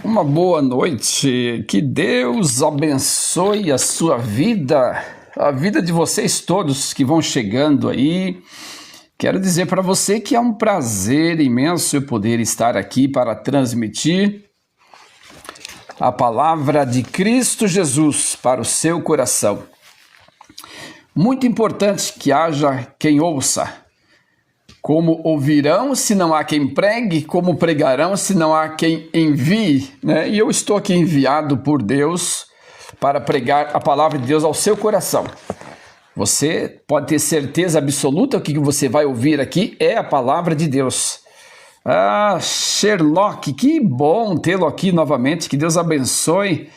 Uma boa noite, que Deus abençoe a sua vida, a vida de vocês todos que vão chegando aí. Quero dizer para você que é um prazer imenso eu poder estar aqui para transmitir a palavra de Cristo Jesus para o seu coração. Muito importante que haja quem ouça. Como ouvirão se não há quem pregue, como pregarão se não há quem envie, né? E eu estou aqui enviado por Deus para pregar a palavra de Deus ao seu coração. Você pode ter certeza absoluta que o que você vai ouvir aqui é a palavra de Deus. Ah, Sherlock, que bom tê-lo aqui novamente, que Deus abençoe.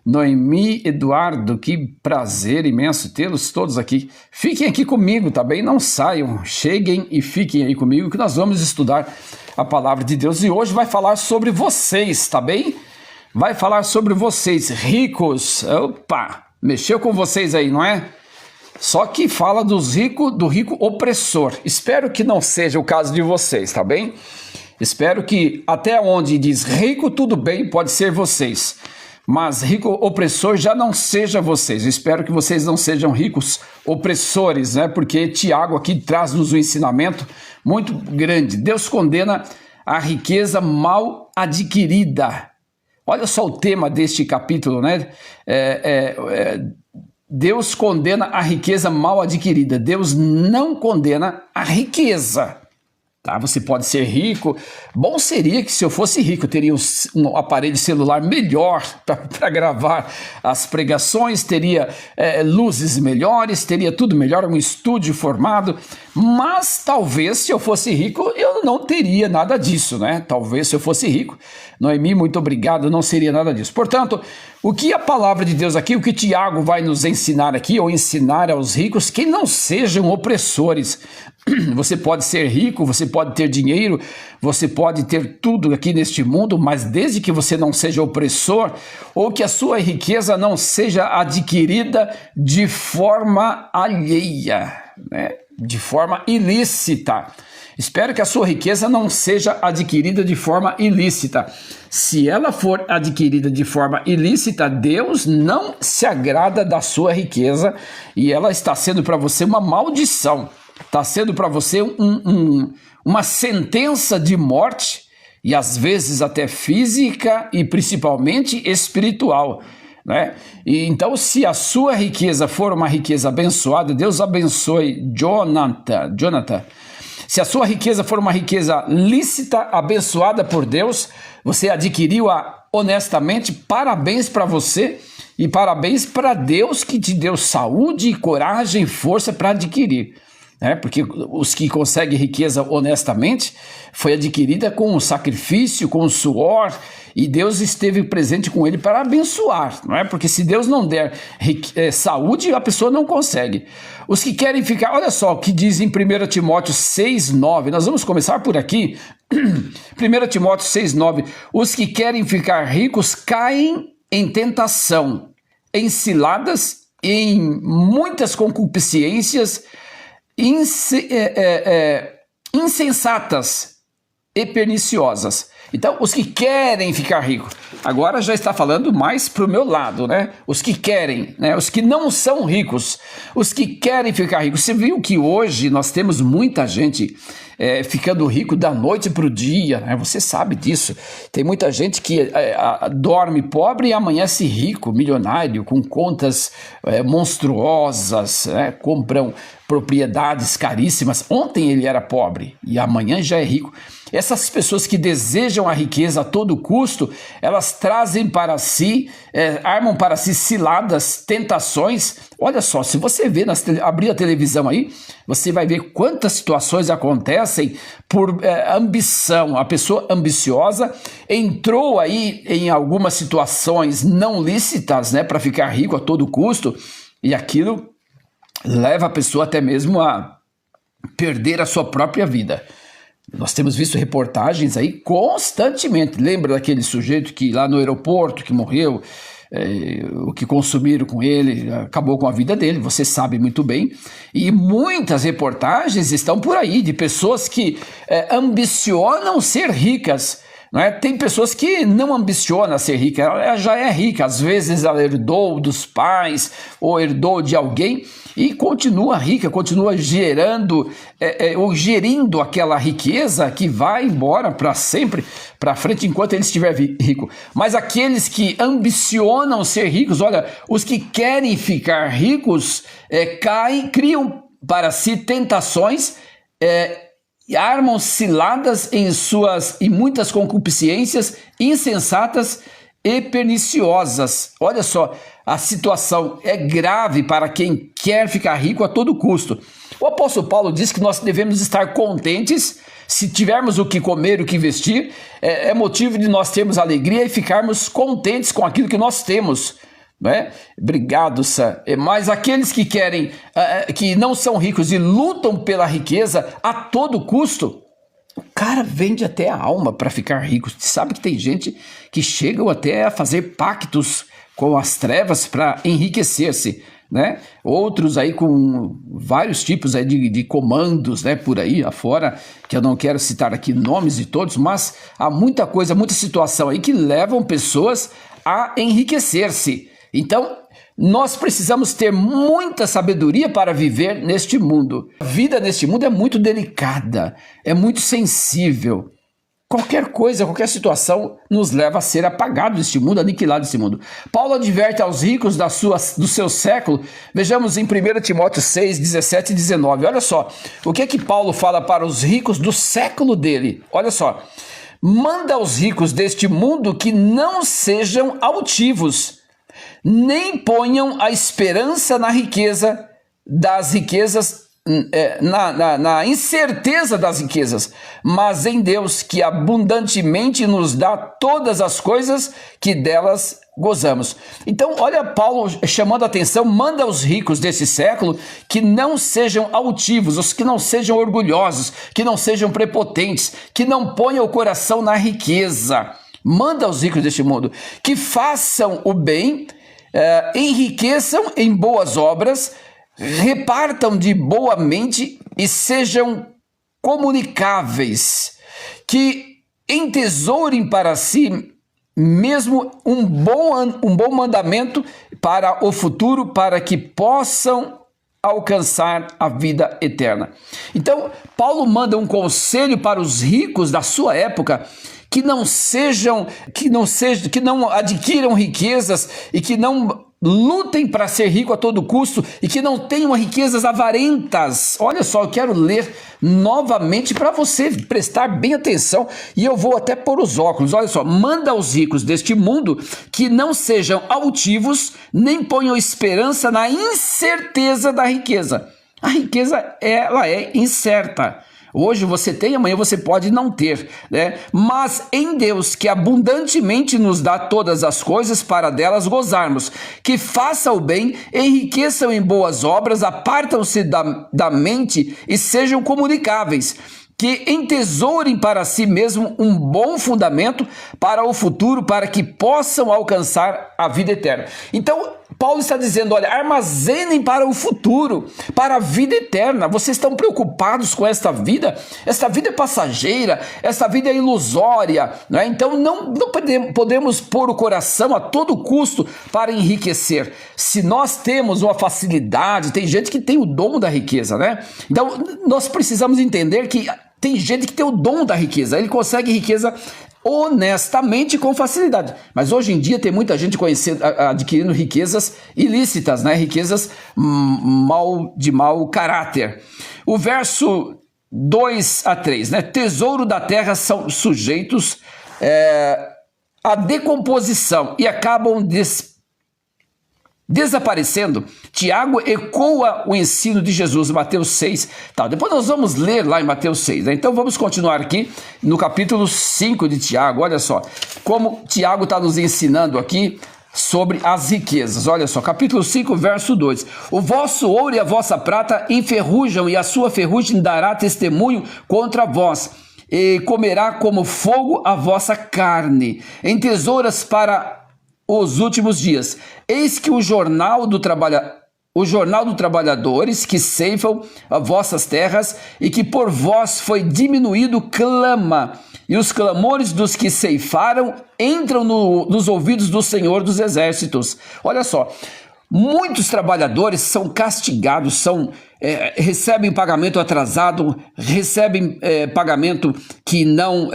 Noemi, Eduardo, que prazer imenso tê-los todos aqui. Fiquem aqui comigo, tá bem? Não saiam, cheguem e fiquem aí comigo que nós vamos estudar a palavra de Deus. E hoje vai falar sobre vocês, tá bem? Vai falar sobre vocês, ricos. Opa, mexeu com vocês aí, não é? Só que fala do rico opressor. Espero que não seja o caso de vocês, tá bem? Espero que até onde diz rico, tudo bem, pode ser vocês. Mas rico opressor já não seja vocês. Eu espero que vocês não sejam ricos opressores, né? Porque Tiago aqui traz-nos um ensinamento muito grande. Deus condena a riqueza mal adquirida. Olha só o tema deste capítulo, né? Deus condena a riqueza mal adquirida. Deus não condena a riqueza. Tá, você pode ser rico. Bom seria que se eu fosse rico, eu teria um aparelho celular melhor para gravar as pregações, teria luzes melhores, teria tudo melhor, um estúdio formado, mas talvez se eu fosse rico, eu não teria nada disso, né? Talvez se eu fosse rico, Noemi, muito obrigado, não seria nada disso. Portanto, o que a palavra de Deus aqui, o que Tiago vai nos ensinar aqui, ou ensinar aos ricos, que não sejam opressores. Você pode ser rico, você pode ter dinheiro, você pode ter tudo aqui neste mundo, mas desde que você não seja opressor, ou que a sua riqueza não seja adquirida de forma alheia, né? De forma ilícita. Espero que a sua riqueza não seja adquirida de forma ilícita. Se ela for adquirida de forma ilícita, Deus não se agrada da sua riqueza e ela está sendo para você uma maldição. Está sendo para você uma sentença de morte e às vezes até física e principalmente espiritual, né? E então, se a sua riqueza for uma riqueza abençoada, Deus abençoe Jonathan. Se a sua riqueza for uma riqueza lícita, abençoada por Deus, você adquiriu-a honestamente, parabéns para você e parabéns para Deus que te deu saúde, coragem e força para adquirir. Porque os que conseguem riqueza honestamente foi adquirida com o sacrifício, com o suor, e Deus esteve presente com ele para abençoar, não é? Porque se Deus não der saúde, a pessoa não consegue. Os que querem ficar, olha só o que diz em 1 Timóteo 6,9, nós vamos começar por aqui, 1 Timóteo 6,9, os que querem ficar ricos caem em tentação, em ciladas, em muitas concupiscências, insensatas e perniciosas. Então, os que querem ficar ricos, agora já está falando mais para o meu lado, né? Os que querem, né? Os que não são ricos, os que querem ficar ricos. Você viu que hoje nós temos muita gente ficando rico da noite para o dia, né? Você sabe disso. Tem muita gente que dorme pobre e amanhece rico, milionário, com contas monstruosas, né? Compram propriedades caríssimas. Ontem ele era pobre e amanhã já é rico. Essas pessoas que desejam a riqueza a todo custo, elas trazem para si, armam para si ciladas, tentações. Olha só, se você vê, abrir a televisão aí, você vai ver quantas situações acontecem por ambição. A pessoa ambiciosa entrou aí em algumas situações não lícitas, né, para ficar rico a todo custo, e aquilo leva a pessoa até mesmo a perder a sua própria vida. Nós temos visto reportagens aí constantemente. Lembra daquele sujeito que lá no aeroporto, que morreu, o que consumiram com ele, acabou com a vida dele, você sabe muito bem. E muitas reportagens estão por aí de pessoas que ambicionam ser ricas, Não é? Tem pessoas que não ambicionam ser rica, ela já é rica, às vezes ela herdou dos pais ou herdou de alguém e continua rica, continua gerando ou gerindo aquela riqueza que vai embora para sempre, para frente, enquanto ele estiver rico. Mas aqueles que ambicionam ser ricos, olha, os que querem ficar ricos criam para si tentações, armam ciladas em muitas concupiscências insensatas e perniciosas. Olha só, a situação é grave para quem quer ficar rico a todo custo. O apóstolo Paulo diz que nós devemos estar contentes se tivermos o que comer, o que vestir. É motivo de nós termos alegria e ficarmos contentes com aquilo que nós temos. Né? Obrigado, Sam. Mas aqueles que querem, que não são ricos e lutam pela riqueza a todo custo, o cara vende até a alma para ficar rico. Você sabe que tem gente que chegam até a fazer pactos com as trevas para enriquecer-se, né? Outros aí com vários tipos aí de comandos, né, por aí afora, que eu não quero citar aqui nomes de todos, mas há muita coisa, muita situação aí que levam pessoas a enriquecer-se. Então, nós precisamos ter muita sabedoria para viver neste mundo. A vida neste mundo é muito delicada, é muito sensível. Qualquer coisa, qualquer situação nos leva a ser apagado deste mundo, aniquilado deste mundo. Paulo adverte aos ricos do seu século. Vejamos em 1 Timóteo 6, 17 e 19. Olha só, o que Paulo fala para os ricos do século dele? Olha só, manda aos ricos deste mundo que não sejam altivos, nem ponham a esperança na riqueza das riquezas, na incerteza das riquezas, mas em Deus, que abundantemente nos dá todas as coisas que delas gozamos. Então, olha Paulo chamando a atenção, manda aos ricos desse século que não sejam altivos, os que não sejam orgulhosos, que não sejam prepotentes, que não ponham o coração na riqueza. Manda aos ricos deste mundo que façam o bem, enriqueçam em boas obras, repartam de boa mente e sejam comunicáveis, que entesourem para si mesmo um bom mandamento para o futuro, para que possam alcançar a vida eterna. Então, Paulo manda um conselho para os ricos da sua época, que não adquiram riquezas e que não lutem para ser rico a todo custo e que não tenham riquezas avarentas. Olha só, eu quero ler novamente para você prestar bem atenção e eu vou até pôr os óculos. Olha só, manda aos ricos deste mundo que não sejam altivos, nem ponham esperança na incerteza da riqueza. A riqueza, ela é incerta. Hoje você tem, amanhã você pode não ter, né? Mas em Deus, que abundantemente nos dá todas as coisas para delas gozarmos, que faça o bem, enriqueçam em boas obras, apartam-se da mente e sejam comunicáveis, que entesourem para si mesmo um bom fundamento para o futuro, para que possam alcançar a vida eterna. Então, Paulo está dizendo, olha, armazenem para o futuro, para a vida eterna. Vocês estão preocupados com esta vida? Esta vida é passageira, esta vida é ilusória, né? Então não podemos pôr o coração a todo custo para enriquecer. Se nós temos uma facilidade, tem gente que tem o dom da riqueza, né? Então nós precisamos entender que tem gente que tem o dom da riqueza, ele consegue riqueza honestamente com facilidade, mas hoje em dia tem muita gente adquirindo riquezas ilícitas, né? Riquezas de mau caráter. O verso 2 a 3, né? Tesouro da terra são sujeitos à decomposição e acabam desaparecendo. Tiago ecoa o ensino de Jesus, Mateus 6. Depois nós vamos ler lá em Mateus 6. Né? Então vamos continuar aqui no capítulo 5 de Tiago. Olha só como Tiago está nos ensinando aqui sobre as riquezas. Olha só, capítulo 5, verso 2. O vosso ouro e a vossa prata enferrujam, e a sua ferrugem dará testemunho contra vós, e comerá como fogo a vossa carne, em tesouras para os últimos dias. Eis que o jornal dos trabalhadores que ceifam as vossas terras e que por vós foi diminuído clama, e os clamores dos que ceifaram entram nos ouvidos do Senhor dos Exércitos. Olha só, muitos trabalhadores são castigados, recebem pagamento atrasado, recebem pagamento que não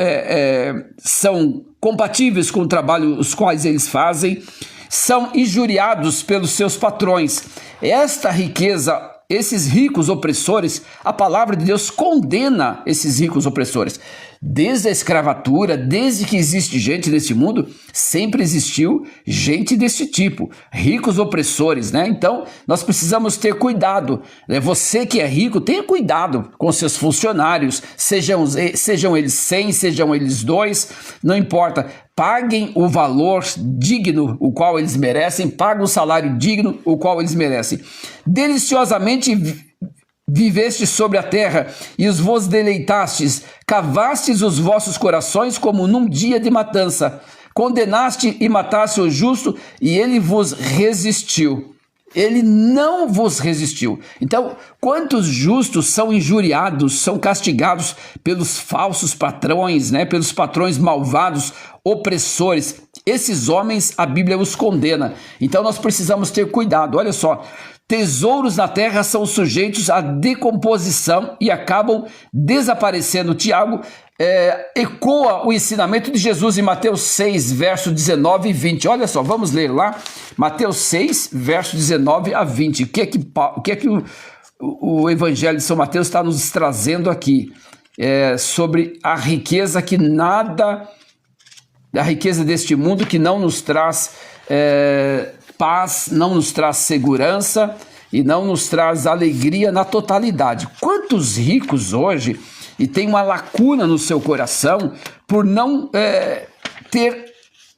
são compatíveis com o trabalho os quais eles fazem, são injuriados pelos seus patrões. Esta riqueza, esses ricos opressores, a palavra de Deus condena esses ricos opressores. Desde a escravatura, desde que existe gente nesse mundo, sempre existiu gente desse tipo, ricos opressores, né? Então, nós precisamos ter cuidado. Você que é rico, tenha cuidado com seus funcionários, sejam eles 100, sejam eles 2, não importa. Paguem o valor digno, o qual eles merecem, paguem o salário digno, o qual eles merecem. Deliciosamente vivestes sobre a terra e os vos deleitastes, cavastes os vossos corações como num dia de matança. Condenaste e mataste o justo e ele vos resistiu. Ele não vos resistiu. Então, quantos justos são injuriados, são castigados pelos falsos patrões, né? Pelos patrões malvados, opressores. Esses homens, a Bíblia os condena. Então, nós precisamos ter cuidado. Olha só, tesouros na terra são sujeitos à decomposição e acabam desaparecendo. Tiago ecoa o ensinamento de Jesus em Mateus 6, verso 19 e 20. Olha só, vamos ler lá, Mateus 6, verso 19 a 20. O que é que o Evangelho de São Mateus está nos trazendo aqui? Sobre a riqueza a riqueza deste mundo que não nos traz paz, não nos traz segurança e não nos traz alegria na totalidade. Quantos ricos hoje e tem uma lacuna no seu coração por não ter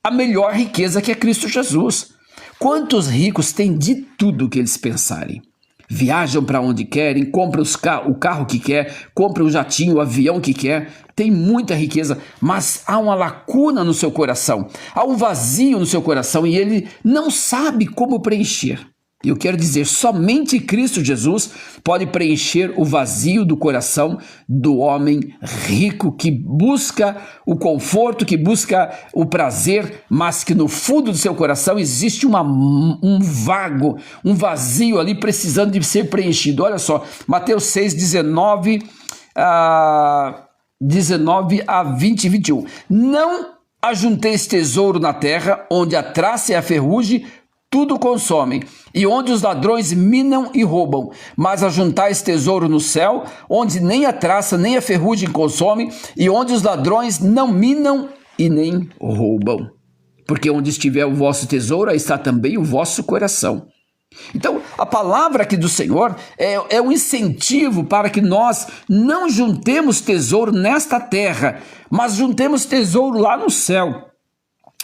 a melhor riqueza que é Cristo Jesus? Quantos ricos têm de tudo que eles pensarem? Viajam para onde querem, compram o carro que quer, compram o jatinho, o avião que quer, tem muita riqueza, mas há uma lacuna no seu coração, há um vazio no seu coração e ele não sabe como preencher. E eu quero dizer, somente Cristo Jesus pode preencher o vazio do coração do homem rico que busca o conforto, que busca o prazer, mas que no fundo do seu coração existe um vazio ali precisando de ser preenchido. Olha só, Mateus 6, 19 a 20 e 21. Não ajunteis tesouro na terra, onde a traça e a ferrugem tudo consomem, e onde os ladrões minam e roubam, mas ajuntais tesouro no céu, onde nem a traça nem a ferrugem consome, e onde os ladrões não minam e nem roubam. Porque onde estiver o vosso tesouro, aí está também o vosso coração. Então, a palavra aqui do Senhor é um incentivo para que nós não juntemos tesouro nesta terra, mas juntemos tesouro lá no céu,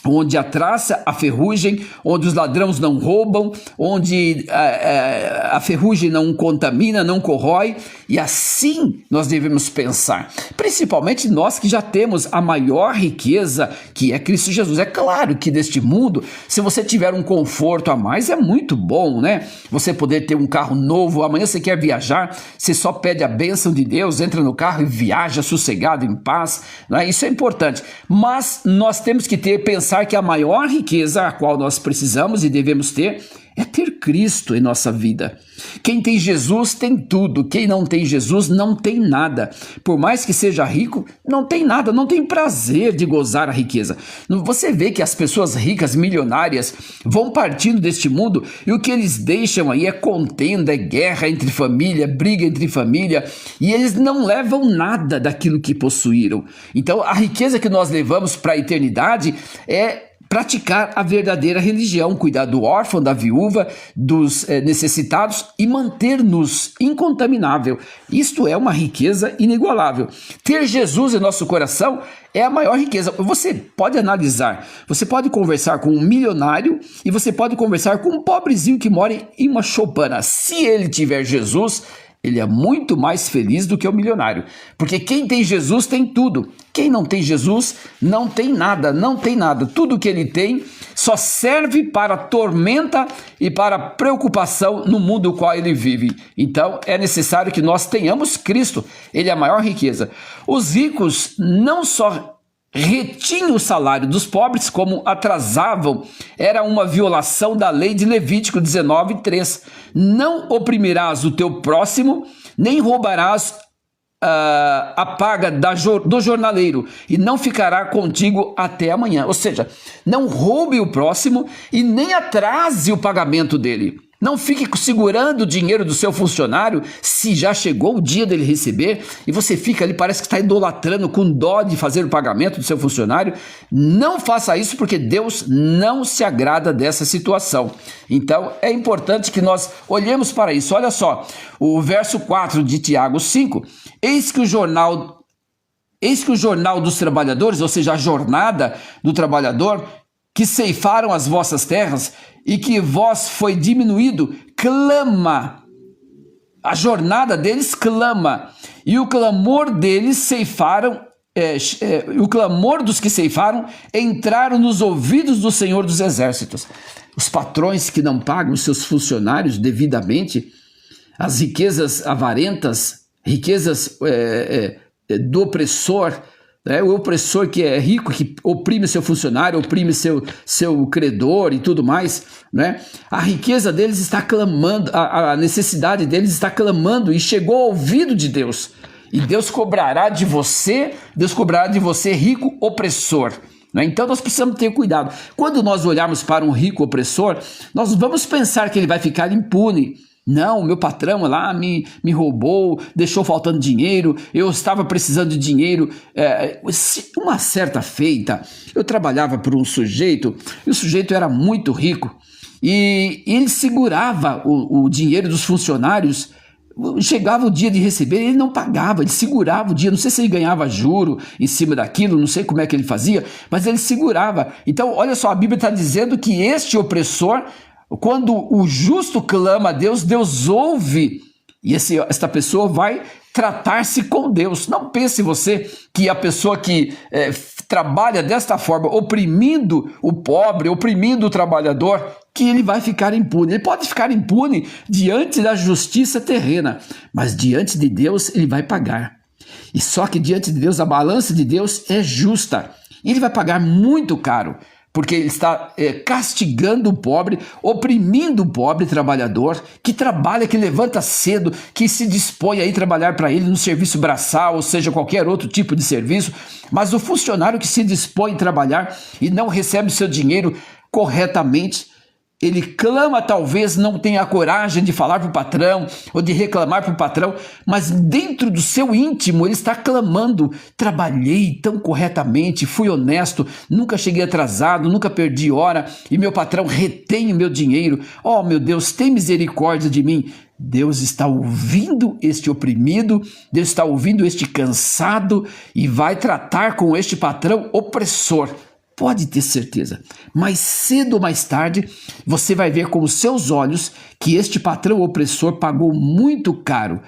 onde a traça, a ferrugem, onde os ladrões não roubam, onde a ferrugem não contamina, não corrói, e assim nós devemos pensar, principalmente nós que já temos a maior riqueza, que é Cristo Jesus. É claro que neste mundo, se você tiver um conforto a mais, é muito bom, né? Você poder ter um carro novo, amanhã você quer viajar, você só pede a bênção de Deus, entra no carro e viaja sossegado, em paz, né? Isso é importante, mas nós temos que pensar que a maior riqueza a qual nós precisamos e devemos ter é ter Cristo em nossa vida. Quem tem Jesus tem tudo, quem não tem Jesus não tem nada. Por mais que seja rico, não tem nada, não tem prazer de gozar a riqueza. Você vê que as pessoas ricas, milionárias, vão partindo deste mundo e o que eles deixam aí é contenda, é guerra entre família, briga entre família, e eles não levam nada daquilo que possuíram. Então a riqueza que nós levamos para a eternidade é praticar a verdadeira religião, cuidar do órfão, da viúva, dos necessitados e manter-nos incontaminável. Isto é uma riqueza inigualável. Ter Jesus em nosso coração é a maior riqueza. Você pode analisar, você pode conversar com um milionário e você pode conversar com um pobrezinho que mora em uma choupana. Se ele tiver Jesus, ele é muito mais feliz do que o milionário, porque quem tem Jesus tem tudo. Quem não tem Jesus não tem nada, não tem nada. Tudo que ele tem só serve para tormenta e para preocupação no mundo no qual ele vive. Então é necessário que nós tenhamos Cristo, ele é a maior riqueza. Os ricos não só retinham o salário dos pobres, como atrasavam, era uma violação da lei de Levítico 19:3. Não oprimirás o teu próximo, nem roubarás a paga do jornaleiro, e não ficará contigo até amanhã. Ou seja, não roube o próximo e nem atrase o pagamento dele. Não fique segurando o dinheiro do seu funcionário se já chegou o dia dele receber e você fica ali, parece que está idolatrando, com dó de fazer o pagamento do seu funcionário. Não faça isso, porque Deus não se agrada dessa situação. Então é importante que nós olhemos para isso. Olha só, o verso 4 de Tiago 5, eis que o jornal dos trabalhadores, ou seja, a jornada do trabalhador, que ceifaram as vossas terras e que vós foi diminuído, clama. A jornada deles clama, e o clamor deles ceifaram, o clamor dos que ceifaram entraram nos ouvidos do Senhor dos Exércitos. Os patrões que não pagam os seus funcionários devidamente, as riquezas avarentas, riquezas do opressor, o opressor que é rico, que oprime seu funcionário, oprime seu credor e tudo mais, né? A riqueza deles está clamando, a necessidade deles está clamando e chegou ao ouvido de Deus. E Deus cobrará de você rico opressor. Né? Então nós precisamos ter cuidado. Quando nós olharmos para um rico opressor, nós vamos pensar que ele vai ficar impune. Não, meu patrão lá me roubou, deixou faltando dinheiro, eu estava precisando de dinheiro. Uma certa feita, eu trabalhava por um sujeito, e o sujeito era muito rico, e ele segurava o dinheiro dos funcionários. Chegava o dia de receber, ele não pagava, ele segurava o dia. Não sei se ele ganhava juro em cima daquilo, não sei como é que ele fazia, mas ele segurava. Então, olha só, a Bíblia está dizendo que este opressor, quando o justo clama a Deus, Deus ouve, e esta pessoa vai tratar-se com Deus. Não pense você que a pessoa que trabalha desta forma, oprimindo o pobre, oprimindo o trabalhador, que ele vai ficar impune. Ele pode ficar impune diante da justiça terrena, mas diante de Deus ele vai pagar. E só que diante de Deus, a balança de Deus é justa. E ele vai pagar muito caro, porque ele está castigando o pobre, oprimindo o pobre trabalhador, que trabalha, que levanta cedo, que se dispõe a ir trabalhar para ele no serviço braçal, ou seja, qualquer outro tipo de serviço. Mas o funcionário que se dispõe a trabalhar e não recebe seu dinheiro corretamente, ele clama, talvez não tenha a coragem de falar para o patrão ou de reclamar para o patrão, mas dentro do seu íntimo ele está clamando: trabalhei tão corretamente, fui honesto, nunca cheguei atrasado, nunca perdi hora, e meu patrão retém o meu dinheiro. Oh, meu Deus, tem misericórdia de mim. Deus está ouvindo este oprimido, Deus está ouvindo este cansado e vai tratar com este patrão opressor. Pode ter certeza, mais cedo ou mais tarde, você vai ver com os seus olhos que este patrão opressor pagou muito caro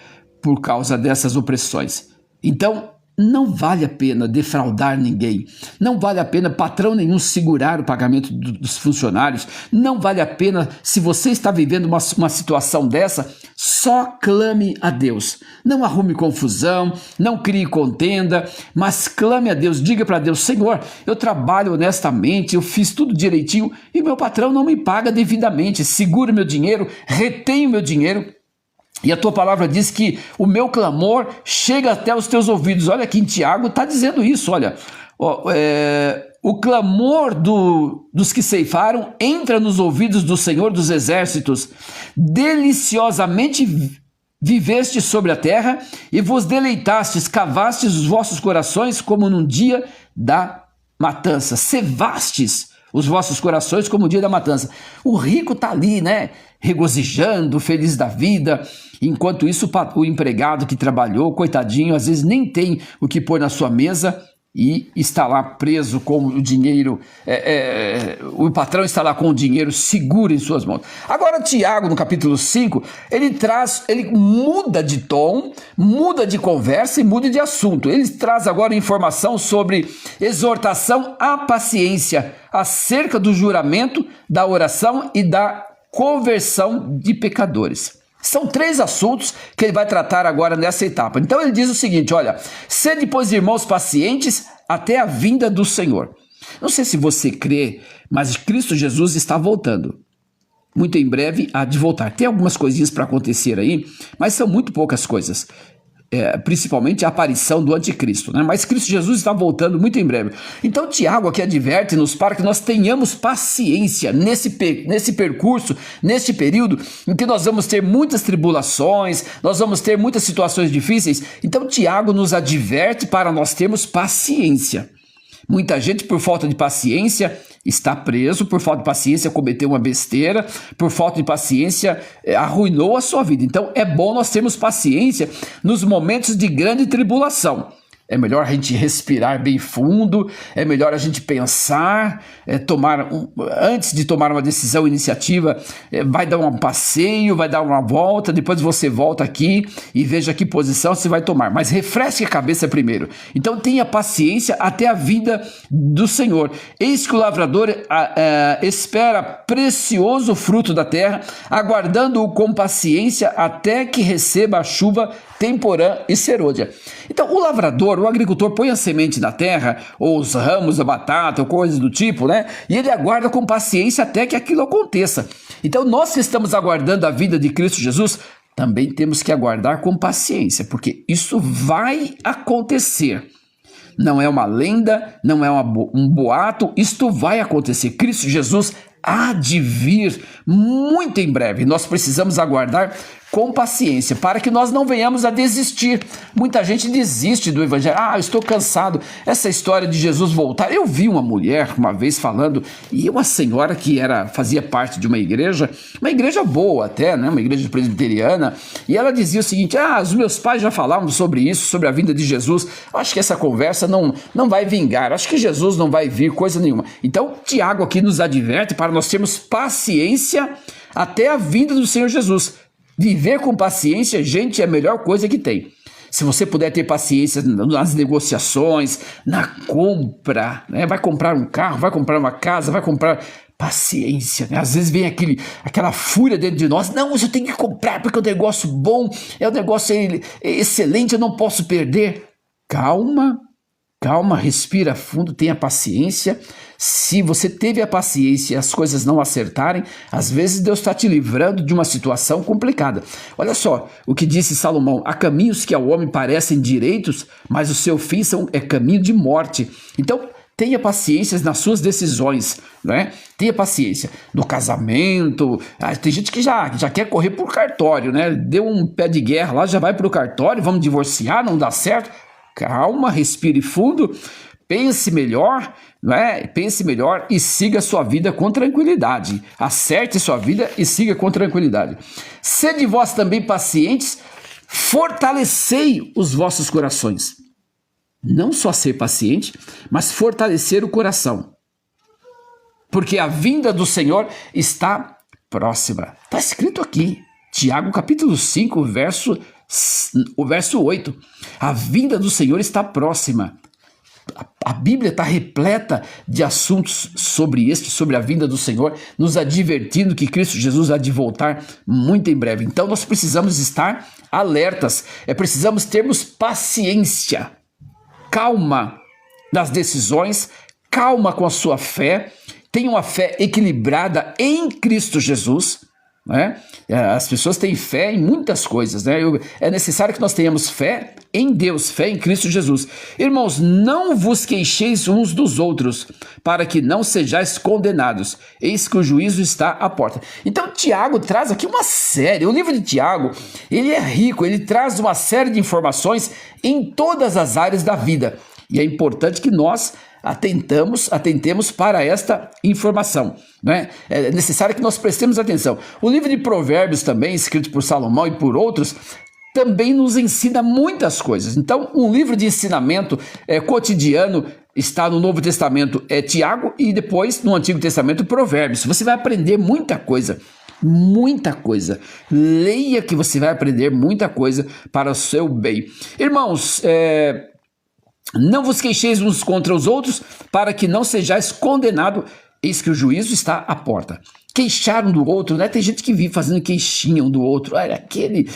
por causa dessas opressões. Então, não vale a pena defraudar ninguém, não vale a pena patrão nenhum segurar o pagamento dos funcionários, não vale a pena. Se você está vivendo uma situação dessa, só clame a Deus, não arrume confusão, não crie contenda, mas clame a Deus, diga para Deus: Senhor, eu trabalho honestamente, eu fiz tudo direitinho e meu patrão não me paga devidamente, segura meu dinheiro, retém o meu dinheiro. E a tua palavra diz que o meu clamor chega até os teus ouvidos. Olha aqui em Tiago, está dizendo isso, olha. O clamor dos que ceifaram entra nos ouvidos do Senhor dos Exércitos. Deliciosamente vivestes sobre a terra e vos deleitastes, cavastes os vossos corações como num dia da matança. Cevastes os vossos corações como o dia da matança. O rico está ali, né? Regozijando, feliz da vida. Enquanto isso, o empregado que trabalhou, coitadinho, às vezes nem tem o que pôr na sua mesa e está lá preso com o dinheiro. O patrão está lá com o dinheiro seguro em suas mãos. Agora, Tiago, no capítulo 5, ele muda de tom, muda de conversa e muda de assunto. Ele traz agora informação sobre exortação à paciência, acerca do juramento, da oração e da conversão de pecadores. São 3 assuntos que ele vai tratar agora nessa etapa. Então ele diz o seguinte: olha, sede, pois, irmãos, pacientes, até a vinda do Senhor. Não sei se você crê, mas Cristo Jesus está voltando. Muito em breve há de voltar. Tem algumas coisinhas para acontecer aí, mas são muito poucas coisas. Principalmente a aparição do anticristo, né? Mas Cristo Jesus está voltando muito em breve. Então Tiago aqui adverte-nos para que nós tenhamos paciência nesse percurso, neste período em que nós vamos ter muitas tribulações, nós vamos ter muitas situações difíceis. Então Tiago nos adverte para nós termos paciência. Muita gente, por falta de paciência, está preso, por falta de paciência cometeu uma besteira, por falta de paciência arruinou a sua vida. Então é bom nós termos paciência nos momentos de grande tribulação. É melhor a gente respirar bem fundo, é melhor a gente pensar, antes de tomar uma decisão, iniciativa, vai dar um passeio, vai dar uma volta, depois você volta aqui e veja que posição você vai tomar. Mas refresque a cabeça primeiro. Então tenha paciência até a vinda do Senhor. Eis que o lavrador espera precioso fruto da terra, aguardando-o com paciência até que receba a chuva temporã e serôdia. Então o lavrador, o agricultor põe a semente na terra, ou os ramos da batata, ou coisas do tipo, né? E ele aguarda com paciência até que aquilo aconteça. Então nós que estamos aguardando a vinda de Cristo Jesus, também temos que aguardar com paciência, porque isso vai acontecer. Não é uma lenda, não é um boato, isto vai acontecer. Cristo Jesus há de vir muito em breve. Nós precisamos aguardar com paciência, para que nós não venhamos a desistir. Muita gente desiste do evangelho. Eu estou cansado. Essa história de Jesus voltar. Eu vi uma mulher uma vez falando, e uma senhora que fazia parte de uma igreja boa até, né? Uma igreja presbiteriana, e ela dizia o seguinte: os meus pais já falavam sobre isso, sobre a vinda de Jesus. Eu acho que essa conversa não vai vingar. Acho que Jesus não vai vir coisa nenhuma. Então, Tiago aqui nos adverte para nós termos paciência até a vinda do Senhor Jesus. Viver com paciência, gente, é a melhor coisa que tem. Se você puder ter paciência nas negociações, na compra, né? Vai comprar um carro, vai comprar uma casa, vai comprar... Paciência, né? Às vezes vem aquela fúria dentro de nós. Não, eu tenho que comprar porque é um negócio bom, é um negócio excelente, eu não posso perder. Calma, respira fundo, tenha paciência. Se você teve a paciência e as coisas não acertarem, às vezes Deus está te livrando de uma situação complicada. Olha só o que disse Salomão: há caminhos que ao homem parecem direitos, mas o seu fim é caminho de morte. Então, tenha paciência nas suas decisões, né? Tenha paciência no casamento. Tem gente que já quer correr por cartório, né? Deu um pé de guerra lá, já vai para o cartório, vamos divorciar, não dá certo. Calma, respire fundo, pense melhor, né? Pense melhor e siga sua vida com tranquilidade. Acerte sua vida e siga com tranquilidade. Sede vós também pacientes, fortalecei os vossos corações. Não só ser paciente, mas fortalecer o coração. Porque a vinda do Senhor está próxima. Está escrito aqui, Tiago capítulo 5, o verso 8. A vinda do Senhor está próxima. A Bíblia está repleta de assuntos sobre a vinda do Senhor, nos advertindo que Cristo Jesus há de voltar muito em breve. Então nós precisamos estar alertas, precisamos termos paciência. Calma nas decisões, calma com a sua fé, tenha uma fé equilibrada em Cristo Jesus, né? As pessoas têm fé em muitas coisas, né? É necessário que nós tenhamos fé em Deus, fé em Cristo Jesus. Irmãos, não vos queixeis uns dos outros, para que não sejais condenados, eis que o juízo está à porta. Então Tiago traz aqui o livro de Tiago, ele é rico, ele traz uma série de informações em todas as áreas da vida, e é importante que nós atentemos para esta informação, né? É necessário que nós prestemos atenção. O livro de Provérbios também, escrito por Salomão e por outros, também nos ensina muitas coisas. Então, um livro de ensinamento cotidiano está no Novo Testamento, Tiago, e depois no Antigo Testamento, Provérbios. Você vai aprender muita coisa. Muita coisa. Leia que você vai aprender muita coisa para o seu bem. Irmãos, não vos queixeis uns contra os outros, para que não sejais condenados, eis que o juízo está à porta. queixar um do outro, né? Tem gente que vive fazendo queixinha um do outro. Olha, aquele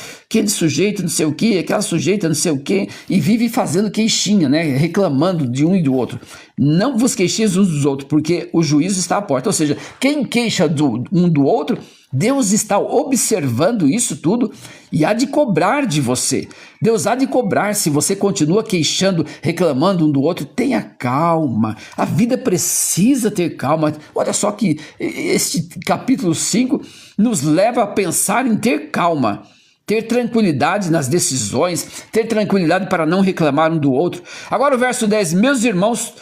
sujeito não sei o quê, aquela sujeita não sei o quê, e vive fazendo queixinha, né? Reclamando de um e do outro. Não vos queixeis uns dos outros, porque o juízo está à porta. Ou seja, quem queixa um do outro, Deus está observando isso tudo e há de cobrar de você. Deus há de cobrar se você continua queixando, reclamando um do outro. Tenha calma. A vida precisa ter calma. Olha só que este capítulo 5 nos leva a pensar em ter calma. Ter tranquilidade nas decisões, ter tranquilidade para não reclamar um do outro. Agora o verso 10, meus irmãos,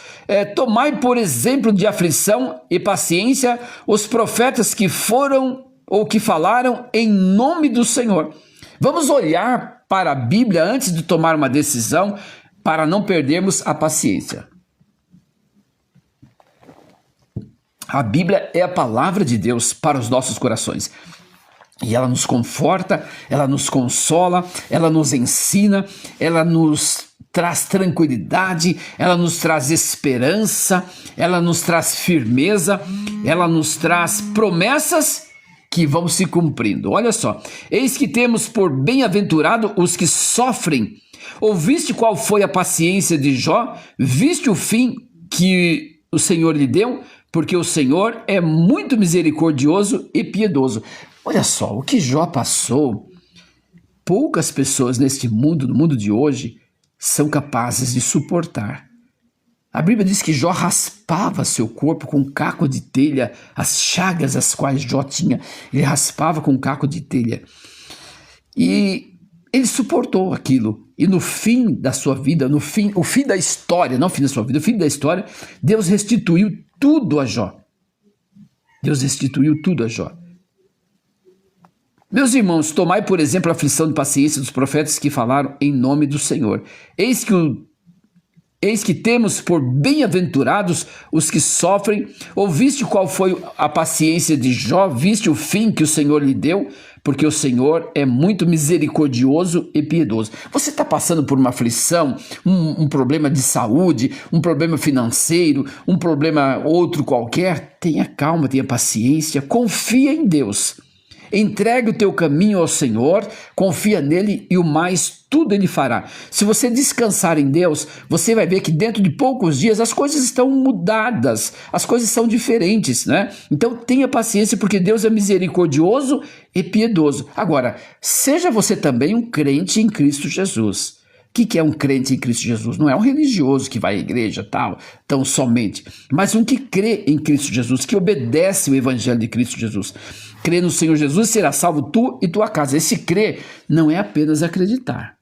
tomai por exemplo de aflição e paciência os profetas que foram ou que falaram em nome do Senhor. Vamos olhar para a Bíblia antes de tomar uma decisão para não perdermos a paciência. A Bíblia é a palavra de Deus para os nossos corações. E ela nos conforta, ela nos consola, ela nos ensina, ela nos traz tranquilidade, ela nos traz esperança, ela nos traz firmeza, ela nos traz promessas que vão se cumprindo. Olha só, eis que temos por bem-aventurado os que sofrem. Ouviste qual foi a paciência de Jó? Viste o fim que o Senhor lhe deu? Porque o Senhor é muito misericordioso e piedoso. Olha só, o que Jó passou, poucas pessoas neste mundo, no mundo de hoje, são capazes de suportar. A Bíblia diz que Jó raspava seu corpo com um caco de telha, as chagas as quais Jó tinha, ele raspava com um caco de telha. E ele suportou aquilo. E no fim da sua vida, o fim da história, não o fim da sua vida, o fim da história, Deus restituiu tudo a Jó. Deus restituiu tudo a Jó. Meus irmãos, tomai por exemplo a aflição de paciência dos profetas que falaram em nome do Senhor. Eis que temos por bem-aventurados os que sofrem. Ouviste qual foi a paciência de Jó? Viste o fim que o Senhor lhe deu? Porque o Senhor é muito misericordioso e piedoso. Você está passando por uma aflição, um problema de saúde, um problema financeiro, um problema outro qualquer? Tenha calma, tenha paciência, confia em Deus. Entregue o teu caminho ao Senhor, confia nele e o mais tudo ele fará. Se você descansar em Deus, você vai ver que dentro de poucos dias as coisas estão mudadas, as coisas são diferentes, né? Então tenha paciência porque Deus é misericordioso e piedoso. Agora, seja você também um crente em Cristo Jesus. O que é um crente em Cristo Jesus? Não é um religioso que vai à igreja, tal, tão somente, mas um que crê em Cristo Jesus, que obedece o evangelho de Cristo Jesus. Crê no Senhor Jesus, será salvo tu e tua casa. Esse crer não é apenas acreditar.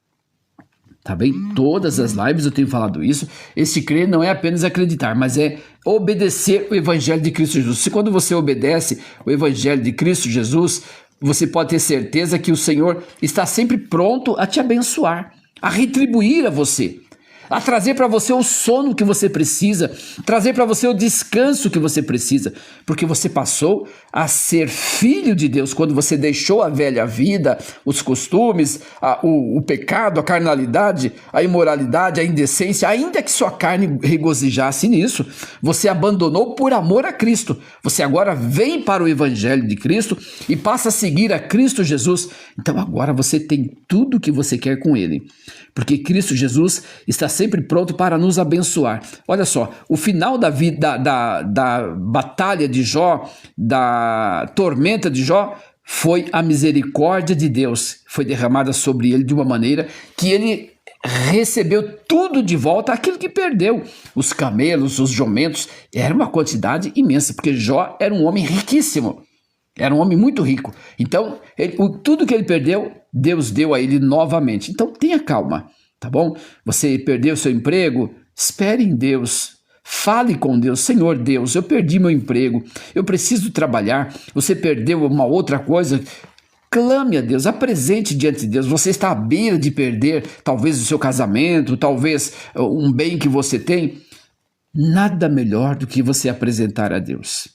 Tá bem? Todas as lives eu tenho falado isso. Esse crer não é apenas acreditar, mas é obedecer o evangelho de Cristo Jesus. Se quando você obedece o evangelho de Cristo Jesus, você pode ter certeza que o Senhor está sempre pronto a te abençoar, a retribuir a você, a trazer para você o sono que você precisa, trazer para você o descanso que você precisa, porque você passou a ser filho de Deus quando você deixou a velha vida, os costumes, o pecado, a carnalidade, a imoralidade, a indecência, ainda que sua carne regozijasse nisso, você abandonou por amor a Cristo. Você agora vem para o evangelho de Cristo e passa a seguir a Cristo Jesus. Então agora você tem tudo o que você quer com ele, porque Cristo Jesus está sempre pronto para nos abençoar. Olha só, o final da vida, da batalha de Jó, da tormenta de Jó, foi a misericórdia de Deus, foi derramada sobre ele de uma maneira que ele recebeu tudo de volta, aquilo que perdeu. Os camelos, os jumentos, era uma quantidade imensa, porque Jó era um homem riquíssimo, era um homem muito rico. Então, tudo que ele perdeu, Deus deu a ele novamente. Então, tenha calma, tá bom? Você perdeu seu emprego? Espere em Deus. Fale com Deus. Senhor Deus, eu perdi meu emprego. Eu preciso trabalhar. Você perdeu uma outra coisa? Clame a Deus, apresente diante de Deus. Você está à beira de perder, talvez o seu casamento, talvez um bem que você tem. Nada melhor do que você apresentar a Deus.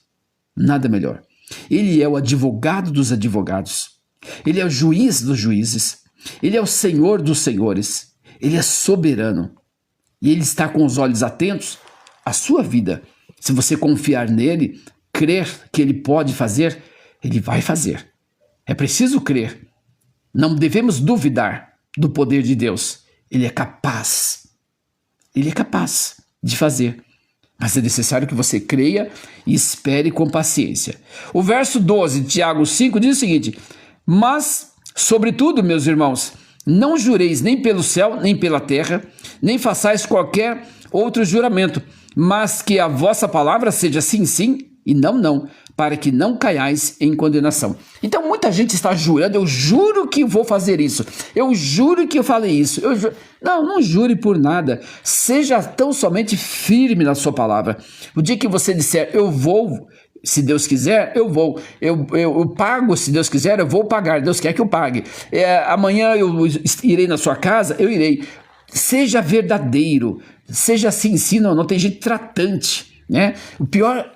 Nada melhor. Ele é o advogado dos advogados. Ele é o juiz dos juízes. Ele é o Senhor dos senhores. Ele é soberano. E ele está com os olhos atentos à sua vida. Se você confiar nele, crer que Ele pode fazer, Ele vai fazer. É preciso crer. Não devemos duvidar do poder de Deus. Ele é capaz. Ele é capaz de fazer. Mas é necessário que você creia e espere com paciência. O verso 12 de Tiago 5 diz o seguinte: mas, sobretudo, meus irmãos, não jureis nem pelo céu, nem pela terra, nem façais qualquer outro juramento, mas que a vossa palavra seja sim, sim, e não, não, para que não caiais em condenação. Então muita gente está jurando: eu juro que vou fazer isso, eu juro que eu falei isso, não jure por nada, seja tão somente firme na sua palavra. O dia que você disser eu vou, se Deus quiser, eu vou, eu pago, se Deus quiser, eu vou pagar, Deus quer que eu pague, amanhã eu irei na sua casa, eu irei. Seja verdadeiro, seja assim, sim, não tem gente tratante, né? O pior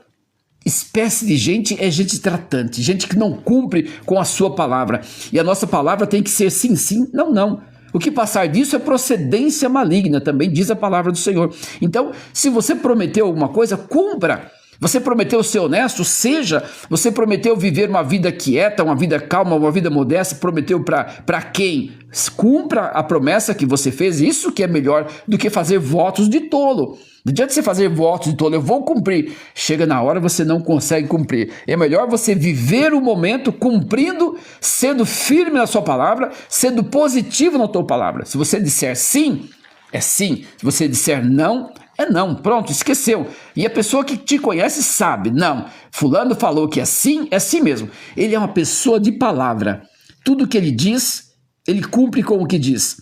espécie de gente é gente tratante, gente que não cumpre com a sua palavra. E a nossa palavra tem que ser sim, sim, não, não. O que passar disso é procedência maligna, também diz a palavra do Senhor. Então, se você prometeu alguma coisa, cumpra. Você prometeu ser honesto, seja. Você prometeu viver uma vida quieta, uma vida calma, uma vida modesta, prometeu para quem? Cumpra a promessa que você fez, isso que é melhor do que fazer votos de tolo. Não adianta você fazer votos de tolo, eu vou cumprir. Chega na hora, você não consegue cumprir. É melhor você viver o momento cumprindo, sendo firme na sua palavra, sendo positivo na tua palavra. Se você disser sim, é sim. Se você disser não, é não. Pronto, esqueceu. E a pessoa que te conhece sabe, não, fulano falou que é sim mesmo. Ele é uma pessoa de palavra. Tudo que ele diz, ele cumpre com o que diz.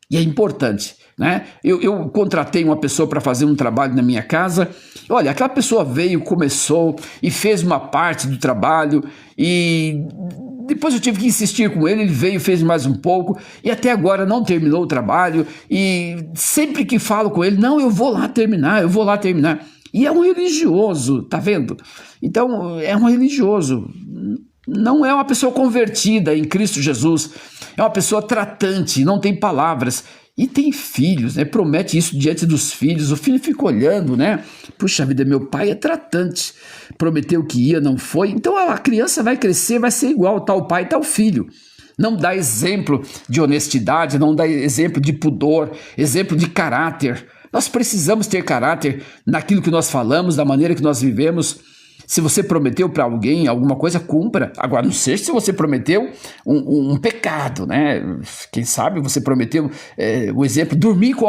E é importante, né? Eu contratei uma pessoa para fazer um trabalho na minha casa. Olha, aquela pessoa veio, começou e fez uma parte do trabalho, e depois eu tive que insistir com ele, ele veio, fez mais um pouco, e até agora não terminou o trabalho, e sempre que falo com ele, não, eu vou lá terminar. E é um religioso, tá vendo? Então, é um religioso, não é uma pessoa convertida em Cristo Jesus, é uma pessoa tratante, não tem palavras, e tem filhos, né? Promete isso diante dos filhos, o filho fica olhando, né? Puxa vida, meu pai é tratante, prometeu que ia, não foi, então a criança vai crescer, vai ser igual tal pai, tal filho. Não dá exemplo de honestidade, não dá exemplo de pudor, exemplo de caráter. Nós precisamos ter caráter naquilo que nós falamos, da maneira que nós vivemos. Se você prometeu para alguém alguma coisa, cumpra. Agora, não sei se você prometeu um pecado, né? Quem sabe você prometeu, o exemplo, dormir com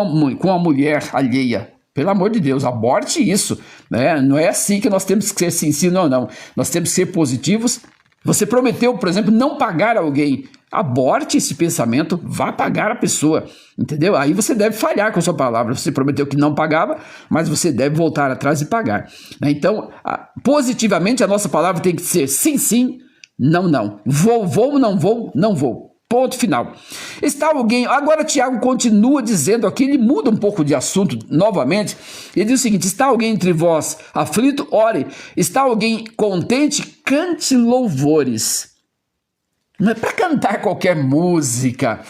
a mulher alheia. Pelo amor de Deus, aborte isso, né? Não é assim que nós temos que ser sim, não. Nós temos que ser positivos. Você prometeu, por exemplo, não pagar alguém. Aborte esse pensamento, vá pagar a pessoa, entendeu? Aí você deve falhar com a sua palavra. Você prometeu que não pagava, mas você deve voltar atrás e pagar. Então, positivamente, a nossa palavra tem que ser sim, sim, não, não. Vou, não vou, não vou. Ponto final. Está alguém... Agora Tiago continua dizendo aqui, ele muda um pouco de assunto novamente. Ele diz o seguinte: está alguém entre vós aflito? Ore. Está alguém contente? Cante louvores. Não é para cantar qualquer música.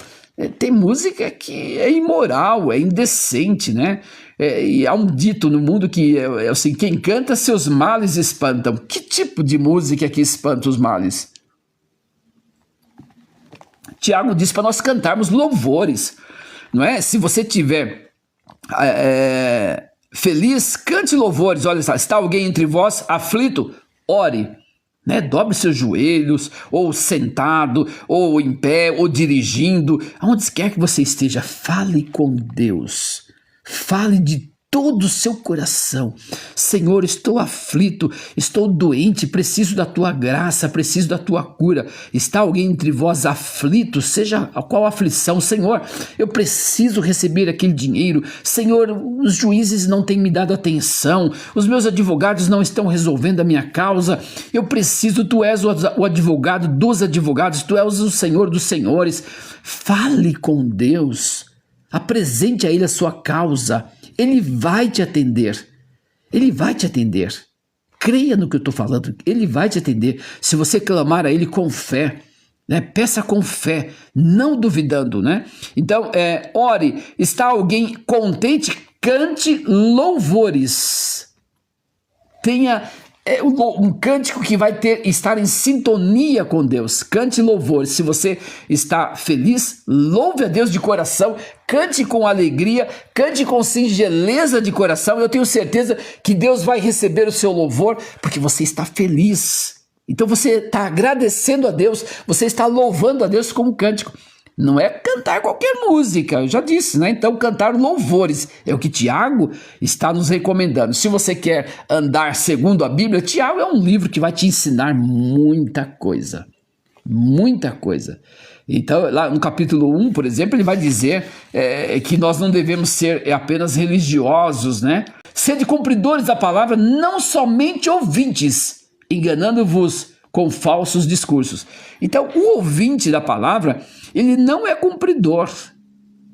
Tem música que é imoral, é indecente, né? E há um dito no mundo que é assim: quem canta, seus males espantam. Que tipo de música que espanta os males? Tiago diz para nós cantarmos louvores, não é? Se você tiver feliz, cante louvores. Olha só, está alguém entre vós aflito? Ore, né? Dobre seus joelhos, ou sentado, ou em pé, ou dirigindo, aonde quer que você esteja, fale com Deus, fale de todo o seu coração. Senhor, estou aflito, estou doente, preciso da tua graça, preciso da tua cura. Está alguém entre vós aflito, seja qual aflição? Senhor, eu preciso receber aquele dinheiro. Senhor, os juízes não têm me dado atenção, os meus advogados não estão resolvendo a minha causa. Eu preciso, tu és o advogado dos advogados, tu és o Senhor dos senhores. Fale com Deus, apresente a Ele a sua causa. Ele vai te atender, Ele vai te atender. Creia no que eu estou falando, Ele vai te atender. Se você clamar a Ele com fé, né? Peça com fé, não duvidando, né? Então, ore. Está alguém contente? Cante louvores. Tenha é um cântico que vai estar em sintonia com Deus. Cante louvor. Se você está feliz, louve a Deus de coração, cante com alegria, cante com singeleza de coração. Eu tenho certeza que Deus vai receber o seu louvor, porque você está feliz. Então você está agradecendo a Deus, você está louvando a Deus com um cântico. Não é cantar qualquer música, eu já disse, né? Então cantar louvores é o que Tiago está nos recomendando. Se você quer andar segundo a Bíblia, Tiago é um livro que vai te ensinar muita coisa. Muita coisa. Então, lá no capítulo 1, por exemplo, ele vai dizer que nós não devemos ser apenas religiosos, né? Sede cumpridores da palavra, não somente ouvintes, enganando-vos com falsos discursos. Então, o ouvinte da palavra, ele não é cumpridor.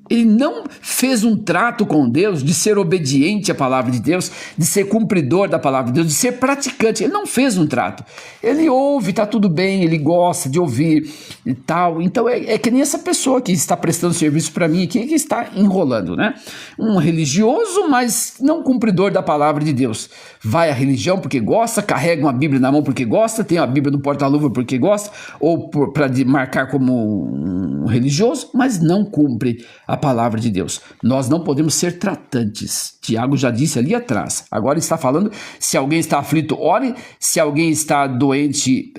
Ele não fez um trato com Deus de ser obediente à palavra de Deus, de ser cumpridor da palavra de Deus, de ser praticante. Ele não fez um trato. Ele ouve, está tudo bem, ele gosta de ouvir e tal. Então é que nem essa pessoa que está prestando serviço para mim aqui, que está enrolando, né? Um religioso, mas não cumpridor da palavra de Deus. Vai à religião porque gosta, carrega uma Bíblia na mão porque gosta, tem a Bíblia no porta-luva porque gosta, ou para marcar como um religioso, mas não cumpre a palavra de Deus. Nós não podemos ser tratantes. Tiago já disse ali atrás. Agora está falando, se alguém está aflito, ore. Se alguém está doente,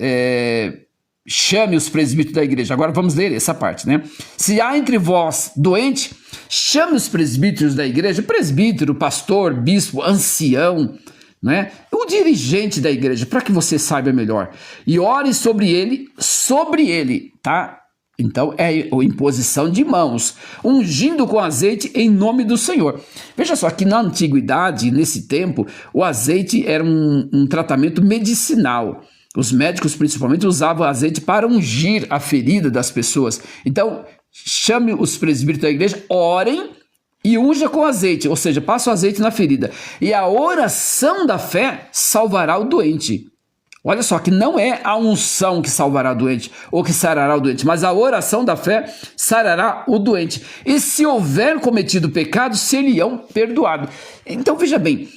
chame os presbíteros da igreja. Agora vamos ler essa parte, né? Se há entre vós doente, chame os presbíteros da igreja, presbítero, pastor, bispo, ancião, né? O dirigente da igreja, para que você saiba melhor. E ore sobre ele, tá? Então é a imposição de mãos, ungindo com azeite em nome do Senhor. Veja só que na antiguidade, nesse tempo, o azeite era um tratamento medicinal. Os médicos principalmente usavam azeite para ungir a ferida das pessoas. Então chame os presbíteros da igreja, orem e unja com azeite, ou seja, passa o azeite na ferida. E a oração da fé salvará o doente. Olha só, que não é a unção que salvará o doente ou que sarará o doente, mas a oração da fé sarará o doente. E se houver cometido pecado, ser-lhe-ão perdoado. Então veja bem,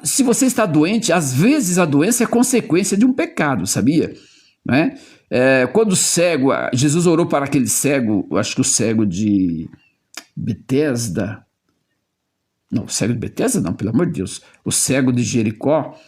se você está doente, às vezes a doença é consequência de um pecado, sabia? Né? Quando o cego, Jesus orou para aquele cego, acho que o cego de Betesda, não, o cego de Betesda não, pelo amor de Deus, o cego de Jericó.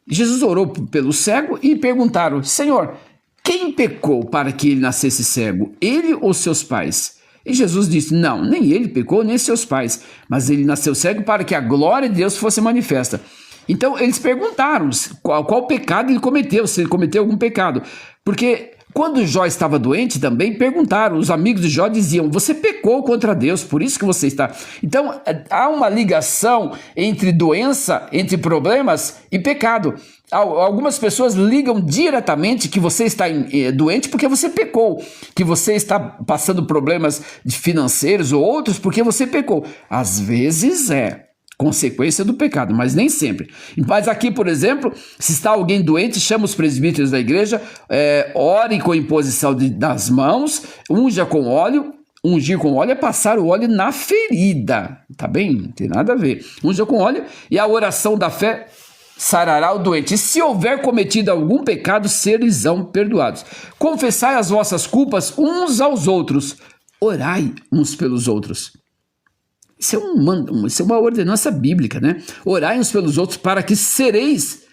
Jesus orou pelo cego e perguntaram: Senhor, quem pecou para que ele nascesse cego, ele ou seus pais? E Jesus disse: não, nem ele pecou, nem seus pais, mas ele nasceu cego para que a glória de Deus fosse manifesta. Então eles perguntaram qual pecado ele cometeu, se ele cometeu algum pecado, porque quando Jó estava doente também perguntaram, os amigos de Jó diziam: você pecou contra Deus, por isso que você está... Então há uma ligação entre doença, entre problemas e pecado. Algumas pessoas ligam diretamente que você está doente porque você pecou, que você está passando problemas financeiros ou outros porque você pecou. Às vezes é consequência do pecado, mas nem sempre. Mas aqui, por exemplo, se está alguém doente, chama os presbíteros da igreja, ore com imposição das mãos, unja com óleo. Ungir com óleo é passar o óleo na ferida, tá bem? Não tem nada a ver. Unja com óleo e a oração da fé sarará o doente. E se houver cometido algum pecado, serão perdoados. Confessai as vossas culpas uns aos outros, orai uns pelos outros. Isso é uma ordenança bíblica, né? Orai uns pelos outros para que sareis.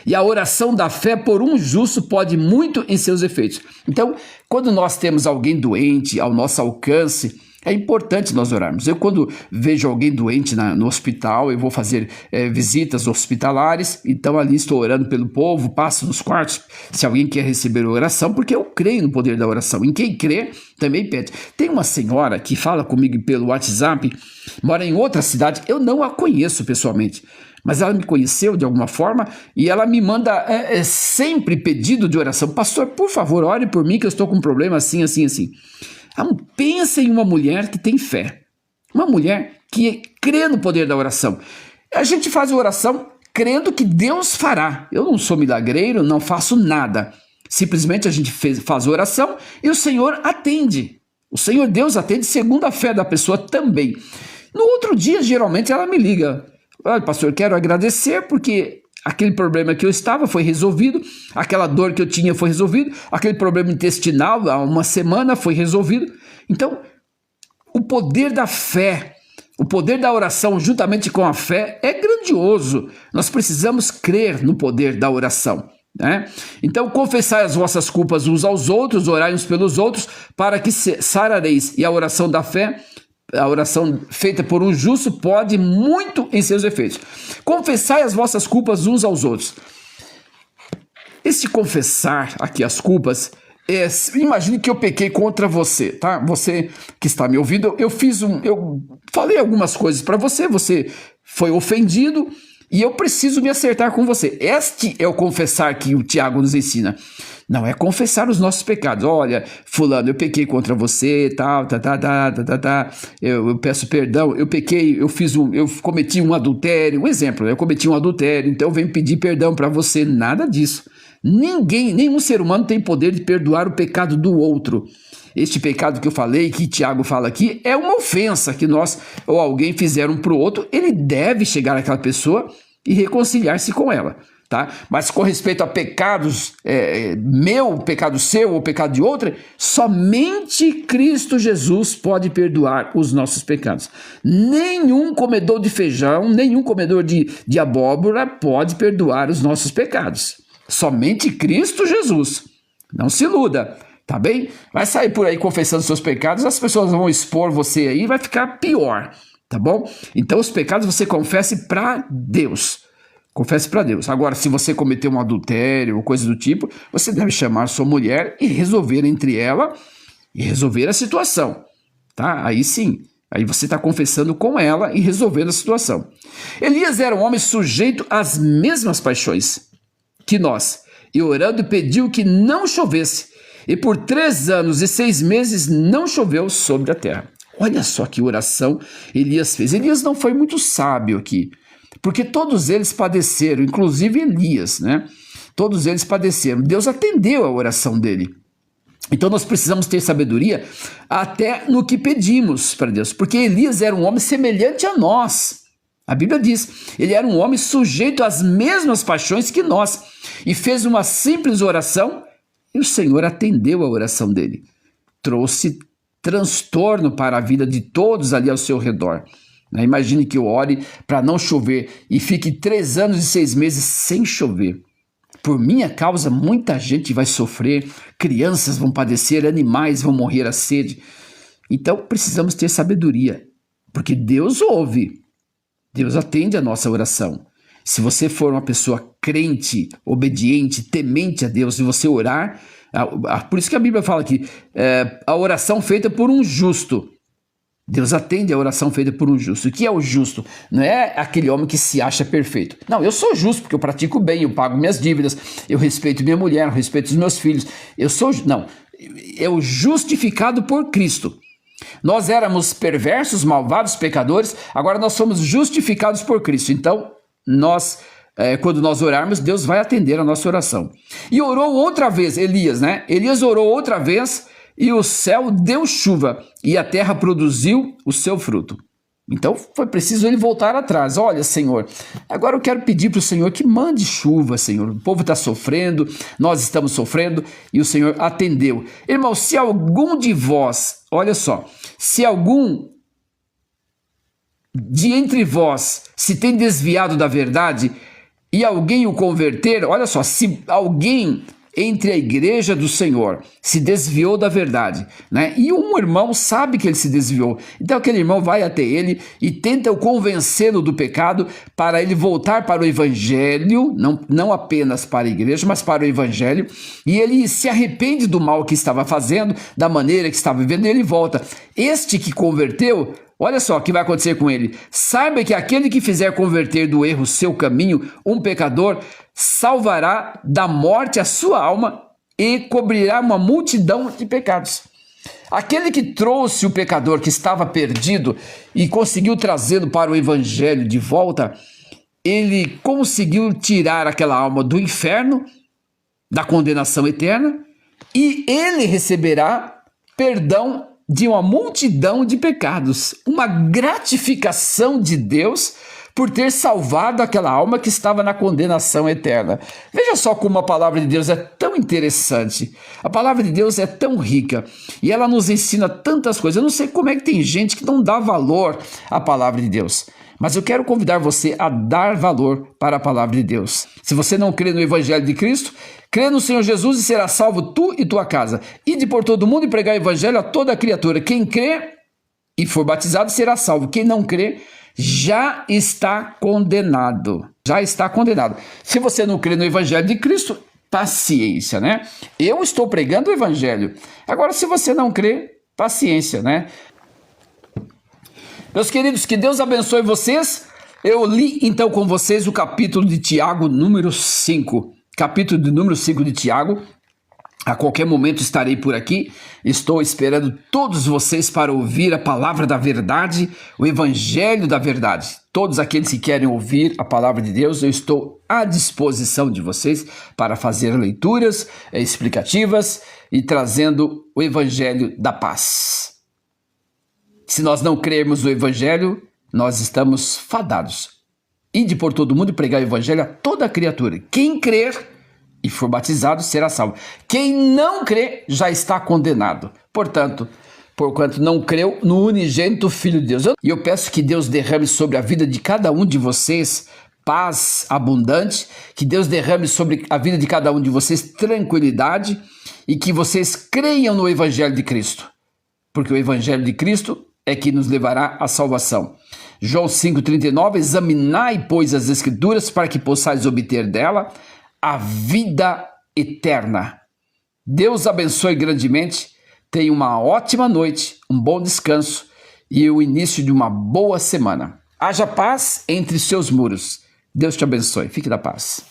E a oração da fé por um justo pode muito em seus efeitos. Então, quando nós temos alguém doente ao nosso alcance, é importante nós orarmos. Eu, quando vejo alguém doente no hospital, eu vou fazer visitas hospitalares, então ali estou orando pelo povo, passo nos quartos, se alguém quer receber oração, porque eu creio no poder da oração. Em quem crê, também pede. Tem uma senhora que fala comigo pelo WhatsApp, mora em outra cidade, eu não a conheço pessoalmente, mas ela me conheceu de alguma forma e ela me manda sempre pedido de oração. Pastor, por favor, ore por mim que eu estou com um problema assim, assim, assim. Pensa em uma mulher que tem fé, uma mulher que crê no poder da oração. A gente faz a oração crendo que Deus fará. Eu não sou milagreiro, não faço nada. Simplesmente a gente faz a oração e o Senhor atende. O Senhor Deus atende segundo a fé da pessoa também. No outro dia, geralmente, ela me liga. Olha, pastor, eu quero agradecer porque aquele problema que eu estava foi resolvido, aquela dor que eu tinha foi resolvido, aquele problema intestinal há uma semana foi resolvido. Então, o poder da fé, o poder da oração juntamente com a fé é grandioso. Nós precisamos crer no poder da oração, né? Então, confessai as vossas culpas uns aos outros, orai uns pelos outros, para que sarareis. E a oração da fé, a oração feita por um justo, pode muito em seus efeitos. Confessai as vossas culpas uns aos outros. Este confessar aqui as culpas, imagine que eu pequei contra você, tá? Você que está me ouvindo, eu falei algumas coisas para você, você foi ofendido e eu preciso me acertar com você. Este é o confessar que o Tiago nos ensina. Não, é confessar os nossos pecados. Olha, fulano, eu pequei contra você, tal, eu peço perdão, eu pequei, eu cometi um adultério, um exemplo, eu cometi um adultério, então eu venho pedir perdão para você. Nada disso. Nenhum ser humano tem poder de perdoar o pecado do outro. Este pecado que eu falei, que Tiago fala aqui, é uma ofensa que nós ou alguém fizeram para o outro. Ele deve chegar àquela pessoa e reconciliar-se com ela, tá? Mas com respeito a pecados, meu, pecado seu ou pecado de outra, somente Cristo Jesus pode perdoar os nossos pecados. Nenhum comedor de feijão, nenhum comedor de abóbora pode perdoar os nossos pecados. Somente Cristo Jesus. Não se iluda, tá bem? Vai sair por aí confessando seus pecados, as pessoas vão expor você aí e vai ficar pior, tá bom? Então os pecados você confesse para Deus. Confesse para Deus. Agora, se você cometeu um adultério ou coisa do tipo, você deve chamar sua mulher e resolver entre ela e resolver a situação, tá? Aí sim, aí você está confessando com ela e resolvendo a situação. Elias era um homem sujeito às mesmas paixões que nós, e orando pediu que não chovesse, e por 3 anos e 6 meses não choveu sobre a terra. Olha só que oração Elias fez. Elias não foi muito sábio aqui, porque todos eles padeceram, inclusive Elias, né? Todos eles padeceram. Deus atendeu a oração dele. Então nós precisamos ter sabedoria até no que pedimos para Deus, porque Elias era um homem semelhante a nós. A Bíblia diz, ele era um homem sujeito às mesmas paixões que nós, e fez uma simples oração, e o Senhor atendeu a oração dele. Trouxe transtorno para a vida de todos ali ao seu redor. Imagine que eu ore para não chover e fique 3 anos e 6 meses sem chover. Por minha causa, muita gente vai sofrer, crianças vão padecer, animais vão morrer à sede. Então, precisamos ter sabedoria, porque Deus ouve. Deus atende a nossa oração. Se você for uma pessoa crente, obediente, temente a Deus, e você orar, por isso que a Bíblia fala aqui, a oração feita por um justo. Deus atende a oração feita por um justo. O que é o justo? Não é aquele homem que se acha perfeito. Não, eu sou justo porque eu pratico bem, eu pago minhas dívidas, eu respeito minha mulher, eu respeito os meus filhos. Não, é o justificado por Cristo. Nós éramos perversos, malvados, pecadores, agora nós somos justificados por Cristo. Então, quando nós orarmos, Deus vai atender a nossa oração. E orou outra vez, Elias, né? Elias orou outra vez e o céu deu chuva e a terra produziu o seu fruto. Então, foi preciso ele voltar atrás. Olha, Senhor, agora eu quero pedir para o Senhor que mande chuva, Senhor. O povo está sofrendo, nós estamos sofrendo e o Senhor atendeu. Irmão, se algum de vós, olha só, se algum de entre vós se tem desviado da verdade e alguém o converter, olha só, se alguém entre a igreja do Senhor se desviou da verdade, né? E um irmão sabe que ele se desviou, então aquele irmão vai até ele e tenta o convencê-lo do pecado para ele voltar para o evangelho, não apenas para a igreja, mas para o evangelho, e ele se arrepende do mal que estava fazendo, da maneira que estava vivendo, e ele volta. Este que converteu, olha só o que vai acontecer com ele. Saiba que aquele que fizer converter do erro seu caminho, um pecador, salvará da morte a sua alma e cobrirá uma multidão de pecados. Aquele que trouxe o pecador que estava perdido e conseguiu trazê-lo para o evangelho de volta, ele conseguiu tirar aquela alma do inferno, da condenação eterna, e ele receberá perdão de uma multidão de pecados, uma gratificação de Deus por ter salvado aquela alma que estava na condenação eterna. Veja só como a palavra de Deus é tão interessante. A palavra de Deus é tão rica e ela nos ensina tantas coisas. Eu não sei como é que tem gente que não dá valor à palavra de Deus. Mas eu quero convidar você a dar valor para a palavra de Deus. Se você não crê no Evangelho de Cristo, crê no Senhor Jesus e será salvo tu e tua casa. Ide por todo mundo e pregar o Evangelho a toda criatura. Quem crê e for batizado será salvo. Quem não crê já está condenado. Já está condenado. Se você não crê no Evangelho de Cristo, paciência, né? Eu estou pregando o Evangelho. Agora, se você não crê, paciência, né? Meus queridos, que Deus abençoe vocês. Eu li então com vocês o capítulo de Tiago, número 5. Capítulo de número 5 de Tiago. A qualquer momento estarei por aqui. Estou esperando todos vocês para ouvir a palavra da verdade, o evangelho da verdade. Todos aqueles que querem ouvir a palavra de Deus, eu estou à disposição de vocês para fazer leituras explicativas e trazendo o evangelho da paz. Se nós não crermos no evangelho, nós estamos fadados. Ide por todo mundo e pregar o evangelho a toda criatura. Quem crer e for batizado será salvo. Quem não crê já está condenado. Portanto, porquanto não creu no unigênito Filho de Deus. E eu peço que Deus derrame sobre a vida de cada um de vocês paz abundante, que Deus derrame sobre a vida de cada um de vocês tranquilidade e que vocês creiam no evangelho de Cristo. Porque o evangelho de Cristo é que nos levará à salvação. João 5,39, examinai, pois, as Escrituras para que possais obter dela a vida eterna. Deus abençoe grandemente, tenha uma ótima noite, um bom descanso e o início de uma boa semana. Haja paz entre seus muros. Deus te abençoe, fique na paz.